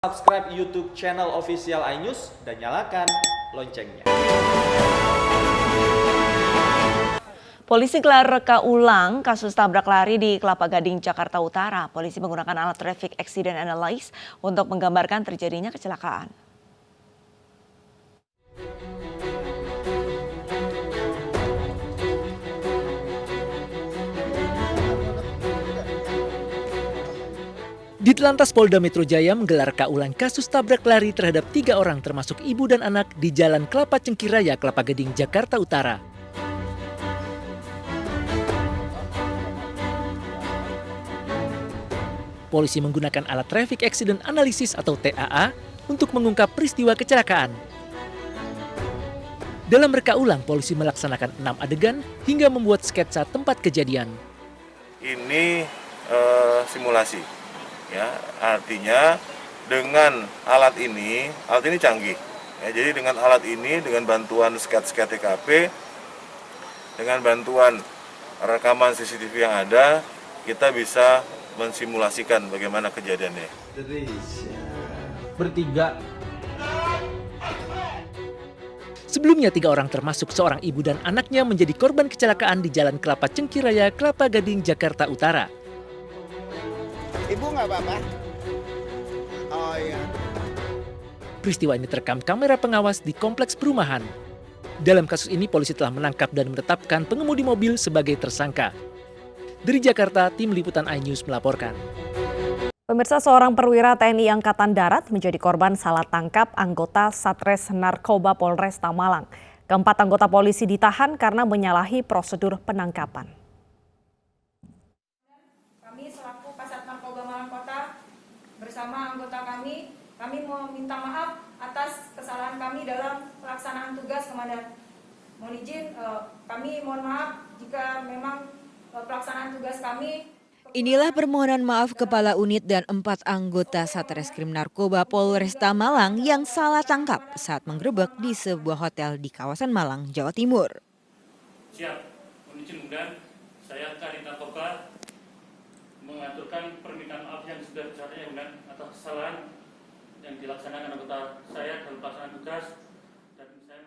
Subscribe YouTube channel official iNews dan nyalakan loncengnya. Polisi gelar reka ulang kasus tabrak lari di Kelapa Gading, Jakarta Utara. Polisi menggunakan alat traffic accident analysis untuk menggambarkan terjadinya kecelakaan. Ditlantas Polda Metro Jaya menggelar reka ulang kasus tabrak lari terhadap 3 orang termasuk ibu dan anak di Jalan Kelapa Cengkiraya, Kelapa Gading, Jakarta Utara. Polisi menggunakan alat traffic accident analysis atau TAA untuk mengungkap peristiwa kecelakaan. Dalam reka ulang, polisi melaksanakan 6 adegan hingga membuat sketsa tempat kejadian. Ini simulasi, ya, artinya dengan alat ini canggih. Ya, jadi dengan alat ini, dengan bantuan sket-sket TKP, dengan bantuan rekaman CCTV yang ada, kita bisa mensimulasikan bagaimana kejadiannya. Bertiga. Sebelumnya 3 orang termasuk seorang ibu dan anaknya menjadi korban kecelakaan di Jalan Kelapa Cengkiraya, Kelapa Gading, Jakarta Utara. Ibu nggak apa-apa? Oh iya. Peristiwa ini terekam kamera pengawas di kompleks perumahan. Dalam kasus ini polisi telah menangkap dan menetapkan pengemudi mobil sebagai tersangka. Dari Jakarta, tim liputan iNews melaporkan. Pemirsa, seorang perwira TNI Angkatan Darat menjadi korban salah tangkap anggota Satres Narkoba Polresta Malang. Keempat anggota polisi ditahan karena menyalahi prosedur penangkapan. Kami selaku Kasat Narkoba Malang Kota bersama anggota kami meminta maaf atas kesalahan kami dalam pelaksanaan tugas, Komandan. Mohon izin, kami mohon maaf jika memang pelaksanaan tugas kami. Inilah permohonan maaf Kepala Unit dan 4 anggota Satreskrim Narkoba Polresta Malang yang salah tangkap saat menggerebek di sebuah hotel di kawasan Malang, Jawa Timur. Siap, mohon izin kemudian saya Kadit Narkoba mengaturkan permintaan maaf yang sudah besarnya kemudian atas kesalahan yang dilaksanakan anggota saya dalam pelaksanaan tugas.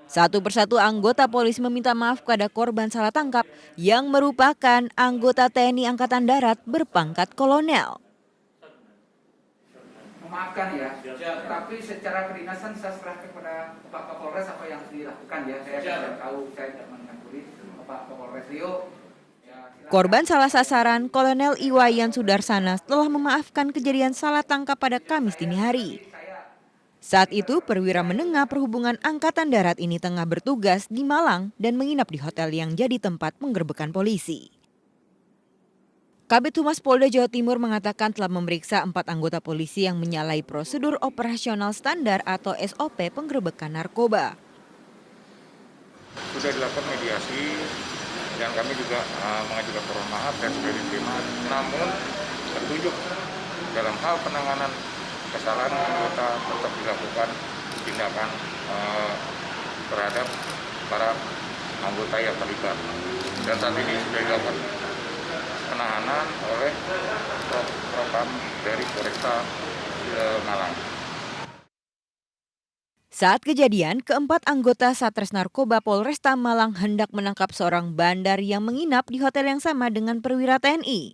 Satu persatu anggota polisi meminta maaf kepada korban salah tangkap yang merupakan anggota TNI Angkatan Darat berpangkat kolonel. Memaafkan ya, tapi secara kedinasan saya serahkan kepada Pak Kapolres apa yang dilakukan ya. Saya tidak tahu, saya tidak mencampuri Pak Kapolres Rio. Korban salah sasaran, Kolonel Iwayan Sudarsana, telah memaafkan kejadian salah tangkap pada Kamis dini hari. Saat itu, perwira menengah perhubungan Angkatan Darat ini tengah bertugas di Malang dan menginap di hotel yang jadi tempat penggerbekan polisi. Kabid Humas Polda Jawa Timur mengatakan telah memeriksa 4 anggota polisi yang menyalahi prosedur operasional standar atau SOP penggerbekan narkoba. Sudah dilakukan mediasi dan kami juga mengajukan permohonan maaf dan sudah diterima. Namun petunjuk dalam hal penanganan kesalahan anggota tetap dilakukan tindakan terhadap para anggota yang terlibat. Dan saat ini sudah dilakukan penahanan oleh Propam dari Polresta Malang. Saat kejadian, keempat anggota Satres Narkoba Polresta Malang hendak menangkap seorang bandar yang menginap di hotel yang sama dengan perwira TNI.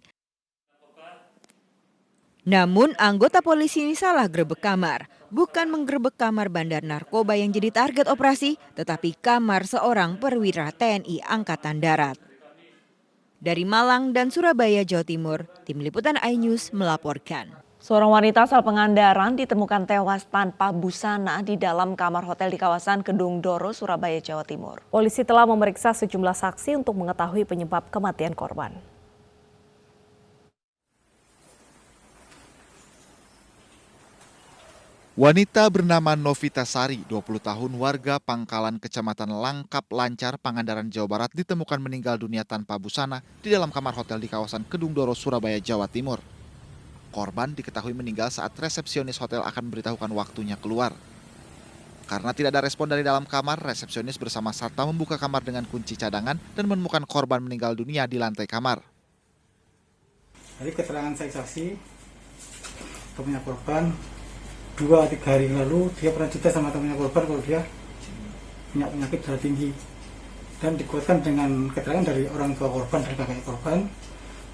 Namun anggota polisi ini salah gerebek kamar, bukan menggerebek kamar bandar narkoba yang jadi target operasi, tetapi kamar seorang perwira TNI Angkatan Darat. Dari Malang dan Surabaya, Jawa Timur, tim liputan iNews melaporkan. Seorang wanita asal Pangandaran ditemukan tewas tanpa busana di dalam kamar hotel di kawasan Kedung Doro, Surabaya, Jawa Timur. Polisi telah memeriksa sejumlah saksi untuk mengetahui penyebab kematian korban. Wanita bernama Novita Sari, 20 tahun, warga Pangkalan, Kecamatan Langkap Lancar, Pangandaran, Jawa Barat, ditemukan meninggal dunia tanpa busana di dalam kamar hotel di kawasan Kedung Doro, Surabaya, Jawa Timur. Korban diketahui meninggal saat resepsionis hotel akan memberitahukan waktunya keluar. Karena tidak ada respon dari dalam kamar, resepsionis bersama satpam membuka kamar dengan kunci cadangan dan menemukan korban meninggal dunia di lantai kamar. Dari keterangan saksi, punya korban 2-3 hari lalu dia pernah cerita sama temannya korban kalau dia punya penyakit darah tinggi, dan dikuatkan dengan keterangan dari orang tua korban dan kakak korban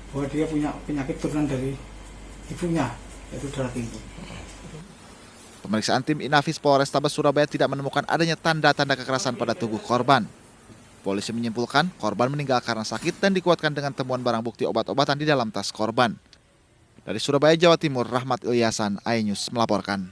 bahwa dia punya penyakit turunan dari ibunya, yaitu darah tinggi. Pemeriksaan tim Inafis Polrestabes Surabaya tidak menemukan adanya tanda-tanda kekerasan pada tubuh korban. Polisi menyimpulkan korban meninggal karena sakit dan dikuatkan dengan temuan barang bukti obat-obatan di dalam tas korban. Dari Surabaya, Jawa Timur, Rahmat Ilyasan, iNews melaporkan.